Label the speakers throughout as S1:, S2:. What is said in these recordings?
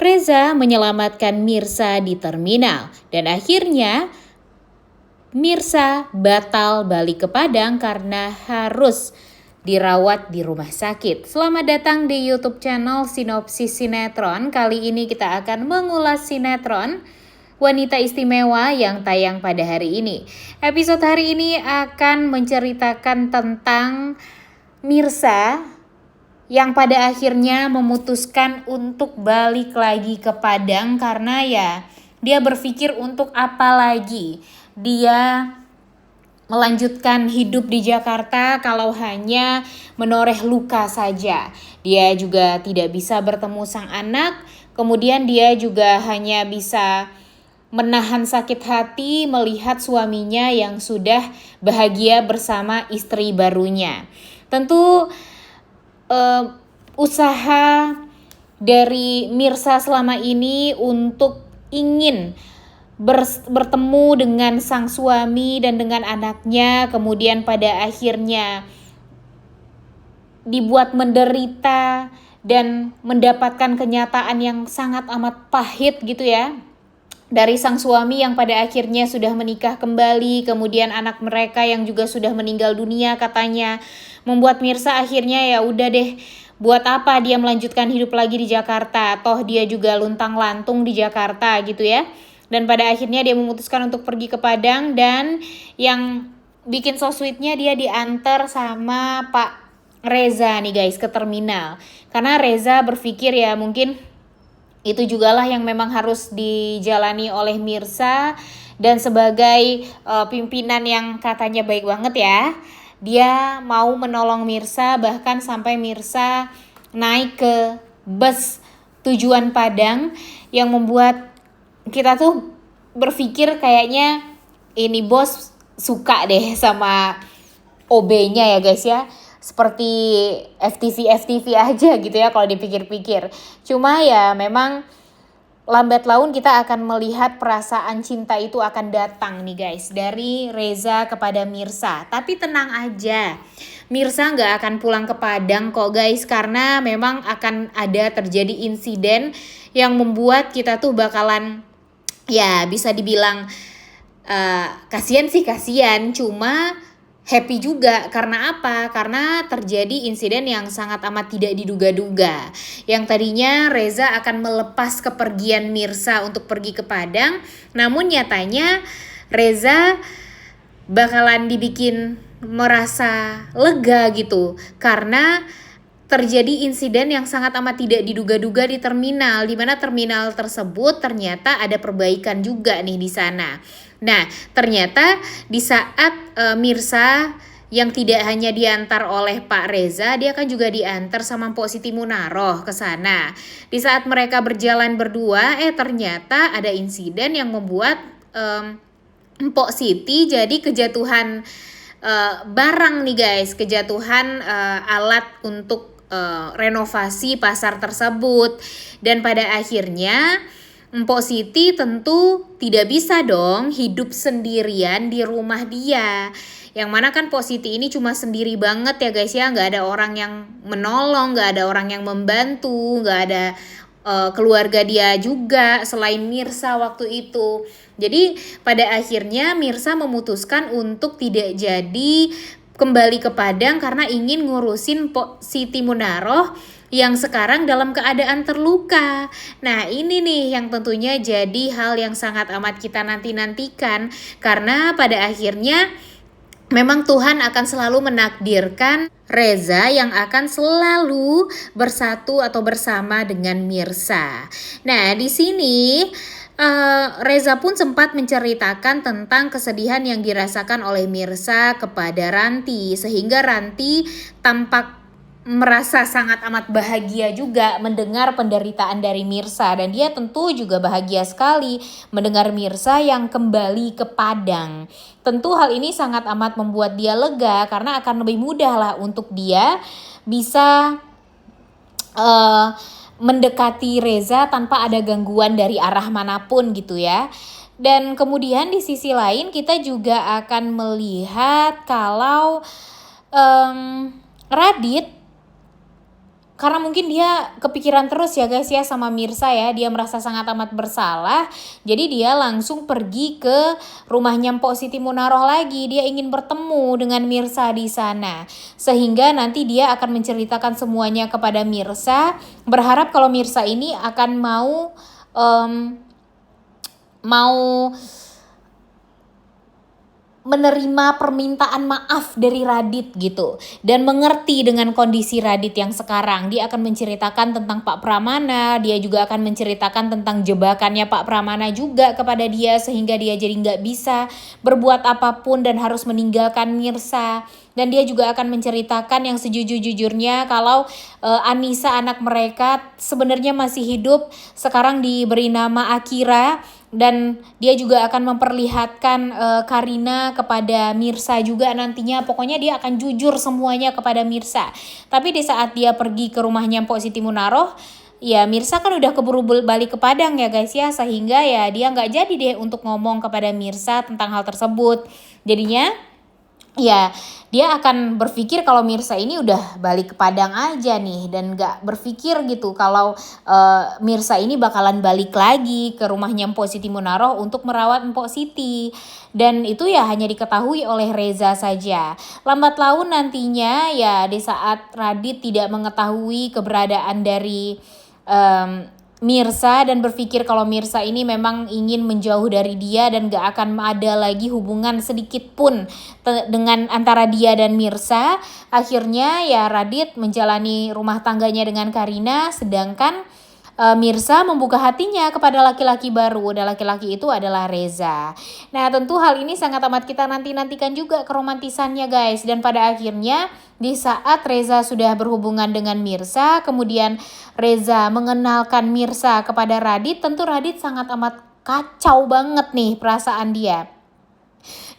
S1: Reza menyelamatkan Mirsa di terminal dan akhirnya Mirsa batal balik ke Padang karena harus dirawat di rumah sakit. Selamat datang di YouTube channel Sinopsis Sinetron. Kali ini kita akan mengulas sinetron Wanita Istimewa yang tayang pada hari ini. Episode hari ini akan menceritakan tentang Mirsa yang pada akhirnya memutuskan untuk balik lagi ke Padang karena dia berpikir untuk apa lagi dia melanjutkan hidup di Jakarta kalau hanya menoreh luka saja. Dia juga tidak bisa bertemu sang anak, kemudian dia juga hanya bisa menahan sakit hati melihat suaminya yang sudah bahagia bersama istri barunya. Tentu usaha dari Mirsa selama ini untuk ingin bertemu dengan sang suami dan dengan anaknya, kemudian pada akhirnya dibuat menderita dan mendapatkan kenyataan yang sangat amat pahit gitu ya, dari sang suami yang pada akhirnya sudah menikah kembali, kemudian anak mereka yang juga sudah meninggal dunia katanya, membuat Mirsa akhirnya ya udah deh, buat apa dia melanjutkan hidup lagi di Jakarta, toh dia juga luntang-lantung di Jakarta gitu ya. Dan pada akhirnya dia memutuskan untuk pergi ke Padang, dan yang bikin so sweetnya dia diantar sama Pak Reza nih guys ke terminal. Karena Reza berpikir ya mungkin itu jugalah yang memang harus dijalani oleh Mirsa, dan sebagai pimpinan yang katanya baik banget ya, dia mau menolong Mirsa, bahkan sampai Mirsa naik ke bus tujuan Padang yang membuat kita tuh berpikir kayaknya ini bos suka deh sama OB-nya ya guys ya. Seperti FTV aja gitu ya kalau dipikir-pikir. Cuma ya memang lambat laun kita akan melihat perasaan cinta itu akan datang nih guys dari Reza kepada Mirsa. Tapi tenang aja, Mirsa nggak akan pulang ke Padang kok guys, karena memang akan ada terjadi insiden yang membuat kita tuh bakalan ya bisa dibilang kasihan, cuma happy juga. Karena apa? Karena terjadi insiden yang sangat amat tidak diduga-duga. Yang tadinya Reza akan melepas kepergian Mirsa untuk pergi ke Padang, namun nyatanya Reza bakalan dibikin merasa lega gitu, karena terjadi insiden yang sangat amat tidak diduga-duga di terminal, di mana terminal tersebut ternyata ada perbaikan juga nih di sana. Nah, ternyata di saat Mirsa yang tidak hanya diantar oleh Pak Reza, dia kan juga diantar sama Mpok Siti Munaroh ke sana. Di saat mereka berjalan berdua, ternyata ada insiden yang membuat Mpok Siti jadi kejatuhan barang nih guys, kejatuhan alat untuk renovasi pasar tersebut. Dan pada akhirnya Mpok Siti tentu tidak bisa dong hidup sendirian di rumah dia, yang mana kan Mpok Siti ini cuma sendiri banget ya guys ya, nggak ada orang yang menolong, nggak ada orang yang membantu, nggak ada keluarga dia juga selain Mirsa waktu itu. Jadi pada akhirnya Mirsa memutuskan untuk tidak jadi kembali ke Padang karena ingin ngurusin Mpok Siti Munaroh yang sekarang dalam keadaan terluka. Nah ini nih yang tentunya jadi hal yang sangat amat kita nantikan, karena pada akhirnya memang Tuhan akan selalu menakdirkan Reza yang akan selalu bersatu atau bersama dengan Mirsa. Nah di sini Reza pun sempat menceritakan tentang kesedihan yang dirasakan oleh Mirsa kepada Ranti, sehingga Ranti tampak merasa sangat amat bahagia juga mendengar penderitaan dari Mirsa, dan dia tentu juga bahagia sekali mendengar Mirsa yang kembali ke Padang. Tentu hal ini sangat amat membuat dia lega, karena akan lebih mudah lah untuk dia bisa mendekati Reza tanpa ada gangguan dari arah manapun gitu ya. Dan kemudian di sisi lain kita juga akan melihat kalau Radit karena mungkin dia kepikiran terus ya guys ya sama Mirsa ya, dia merasa sangat amat bersalah, jadi dia langsung pergi ke rumahnya Mpok Siti Munaroh lagi. Dia ingin bertemu dengan Mirsa di sana, sehingga nanti dia akan menceritakan semuanya kepada Mirsa, berharap kalau Mirsa ini akan mau menerima permintaan maaf dari Radit gitu, dan mengerti dengan kondisi Radit yang sekarang. Dia akan menceritakan tentang Pak Pramana, dia juga akan menceritakan tentang jebakannya Pak Pramana juga kepada dia, sehingga dia jadi nggak bisa berbuat apapun dan harus meninggalkan Mirsa. Dan dia juga akan menceritakan yang sejujur-jujurnya kalau Anissa anak mereka sebenarnya masih hidup, sekarang diberi nama Akira. Dan dia juga akan memperlihatkan Karina kepada Mirsa juga nantinya. Pokoknya dia akan jujur semuanya kepada Mirsa. Tapi di saat dia pergi ke rumahnya Mpok Siti Munaroh, ya Mirsa kan udah keburu balik ke Padang ya guys ya, sehingga ya dia nggak jadi deh untuk ngomong kepada Mirsa tentang hal tersebut. Jadinya ya dia akan berpikir kalau Mirsa ini udah balik ke Padang aja nih, dan gak berpikir gitu kalau Mirsa ini bakalan balik lagi ke rumahnya Mpok Siti Munaroh untuk merawat Mpok Siti. Dan itu ya hanya diketahui oleh Reza saja. Lambat laun nantinya ya di saat Radit tidak mengetahui keberadaan dari Mirsa dan berpikir kalau Mirsa ini memang ingin menjauh dari dia dan gak akan ada lagi hubungan sedikit pun dengan antara dia dan Mirsa. Akhirnya ya Radit menjalani rumah tangganya dengan Karina, sedangkan Mirsa membuka hatinya kepada laki-laki baru, dan laki-laki itu adalah Reza. Nah tentu hal ini sangat amat kita nantikan juga keromantisannya guys. Dan pada akhirnya di saat Reza sudah berhubungan dengan Mirsa, kemudian Reza mengenalkan Mirsa kepada Radit, tentu Radit sangat amat kacau banget nih perasaan dia.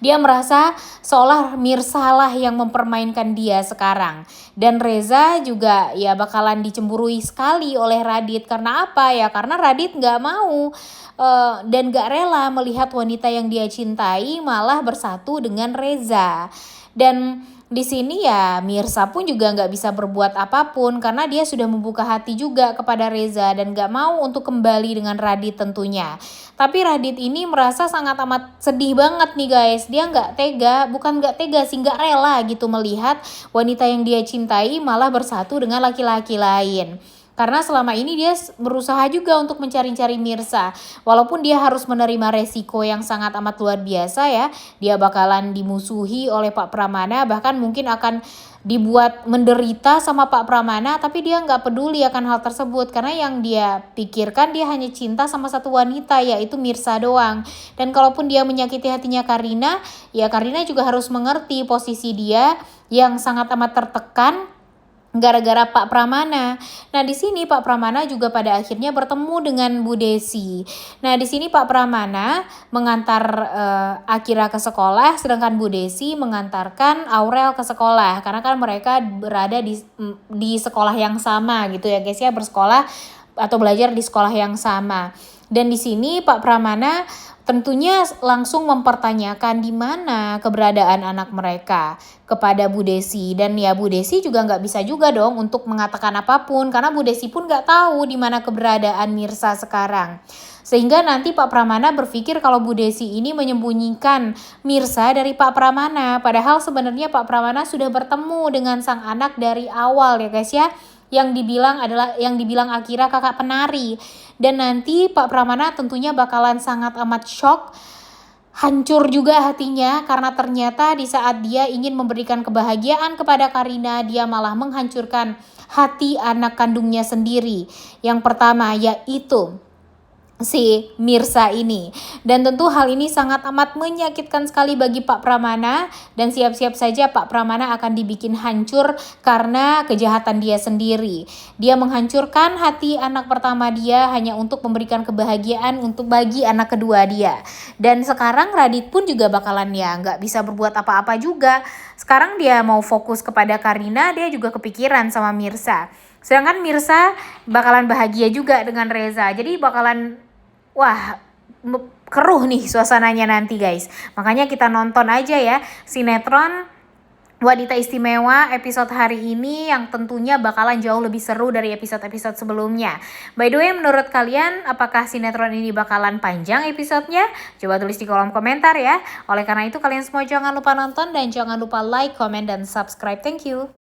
S1: Dia merasa seolah Mirsa lah yang mempermainkan dia sekarang. Dan Reza juga ya bakalan dicemburui sekali oleh Radit. Karena apa ya? Karena Radit gak mau dan gak rela melihat wanita yang dia cintai malah bersatu dengan Reza. Dan di sini ya Mirsa pun juga nggak bisa berbuat apapun karena dia sudah membuka hati juga kepada Reza dan nggak mau untuk kembali dengan Radit tentunya. Tapi Radit ini merasa sangat amat sedih banget nih guys. Dia nggak tega, bukan nggak tega sih, nggak rela gitu melihat wanita yang dia cintai malah bersatu dengan laki-laki lain. Karena selama ini dia berusaha juga untuk mencari-cari Mirsa. Walaupun dia harus menerima resiko yang sangat amat luar biasa ya. Dia bakalan dimusuhi oleh Pak Pramana, bahkan mungkin akan dibuat menderita sama Pak Pramana, tapi dia nggak peduli akan hal tersebut. Karena yang dia pikirkan dia hanya cinta sama satu wanita, yaitu Mirsa doang. Dan kalaupun dia menyakiti hatinya Karina, ya Karina juga harus mengerti posisi dia yang sangat amat tertekan gara-gara Pak Pramana. Nah, di sini Pak Pramana juga pada akhirnya bertemu dengan Bu Desi. Nah, di sini Pak Pramana mengantar Akira ke sekolah, sedangkan Bu Desi mengantarkan Aurel ke sekolah. Karena kan mereka berada di sekolah yang sama gitu ya guys ya, bersekolah atau belajar di sekolah yang sama. Dan di sini Pak Pramana tentunya langsung mempertanyakan di mana keberadaan anak mereka kepada Bu Desi. Dan ya Bu Desi juga nggak bisa juga dong untuk mengatakan apapun karena Bu Desi pun nggak tahu di mana keberadaan Mirsa sekarang. Sehingga nanti Pak Pramana berpikir kalau Bu Desi ini menyembunyikan Mirsa dari Pak Pramana. Padahal sebenarnya Pak Pramana sudah bertemu dengan sang anak dari awal ya guys ya. Yang dibilang Akira kakak penari. Dan nanti Pak Pramana tentunya bakalan sangat amat shock, hancur juga hatinya karena ternyata di saat dia ingin memberikan kebahagiaan kepada Karina, dia malah menghancurkan hati anak kandungnya sendiri. Yang pertama yaitu si Mirsa ini. Dan tentu hal ini sangat amat menyakitkan sekali bagi Pak Pramana, dan siap-siap saja Pak Pramana akan dibikin hancur karena kejahatan dia sendiri. Dia menghancurkan hati anak pertama dia hanya untuk memberikan kebahagiaan untuk bagi anak kedua dia. Dan sekarang Radit pun juga bakalan ya nggak bisa berbuat apa-apa juga. Sekarang dia mau fokus kepada Karina, dia juga kepikiran sama Mirsa. Sedangkan Mirsa bakalan bahagia juga dengan Reza. Jadi bakalan wah keruh nih suasananya nanti guys. Makanya kita nonton aja ya sinetron wanita istimewa episode hari ini yang tentunya bakalan jauh lebih seru dari episode-episode sebelumnya. By the way, menurut kalian apakah sinetron ini bakalan panjang episodenya? Coba tulis di kolom komentar ya. Oleh karena itu kalian semua jangan lupa nonton dan jangan lupa like, comment, dan subscribe. Thank you.